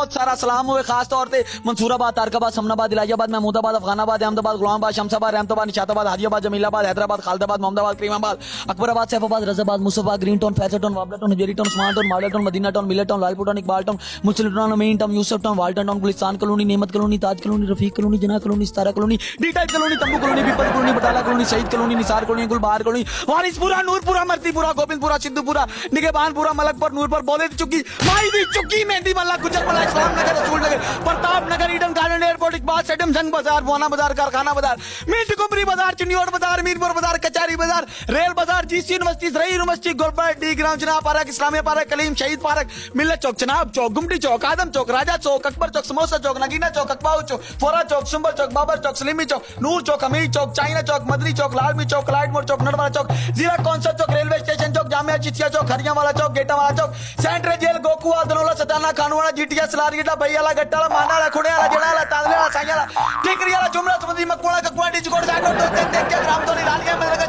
बहुत सारा सलाम हुए खास तौर पे Mansurabad, Tarkabad, Samnabad, Allahabad, Mahmudabad, Afghanabad, Ahmedabad, Ghulamabad, Shamshabad, Rehmatabad, Nishatabad, Hajiabad, Jamilabad, Hyderabad, Khalidabad, Mohammadabad, Karimabad, Akbarabad, Saifabad, Razabad, Musafa, green town, Faisal town, Wabla town, Hajveri town, smart town, model town, Madina town, Miller town, Lalpur town, Iqbal town, Muslim town, main town, Yusuf town, Walton town, Gulistan colony, Nemat colony, Taj colony, Rafiq colony, Jana colony, Sitara colony, D type colony, Tambu colony, people colony, Batala colony, Shaheed colony, Nisar colony, Gulbahar colony, Warispura, Noorpura, Martipura, Govindpura, Sidhupura, Nigebanpura, Malakpur, Noorpur, बोले चुकी, माही चुकी, मेहंदी मल्ला, गुजरपला, Islam Nagar, Rasool Nagar, Pratap Nagar, Eden Garden, airport, Iqbal stadium, Jang Bazaar, Bhaona बाजार, कारखाना बाजार, meet कुमरी बाजार, चिन्योट बाजार, मीरपुर बाजार, कचहरी बाजार, रेल बाजार, जीसी यूनिवर्सिटी, रही यूनिवर्सिटी, गोलबर्ड, डी ग्राउंड, जनाब पार्क, इस्लामिया पार्क, कलीम, शहीद पार्क, मिल्लत चौक, चनाब चौक, गुमटी चौक, आदम चौक, राजा चौक, अकबर चौक, समोसा चौक, नगीना चौक, अकबाऊ चौक, फोरा चौक, सुंबर चौक, बाबर चौक, सलीमी चौक, नूर चौक, हमीद चौक, चाइना चौक, मदनी चौक, लालमी चौक, लाइटमोर चौक, नरवाला चौक, जिला कौंसल चौक, रेलवे स्टेशन चौक, जामिया चिचिया चौक, हरियावाला चौक, गेटावाला चौक, सेंट्रल जेल, गोकुआ, दनोला, सताना, खानवाड़ा, जीटीएस, लारगीटा, भैयाला, गट्टाला, मांडाला, खुड़ेला, जड़ाला, तांदला, सायाला, टिकरियाला, जुमला, सुमंदी, मकुड़ा, ककुआ, डिचकोट, जागोट, देख के ग्राम तो लालिया में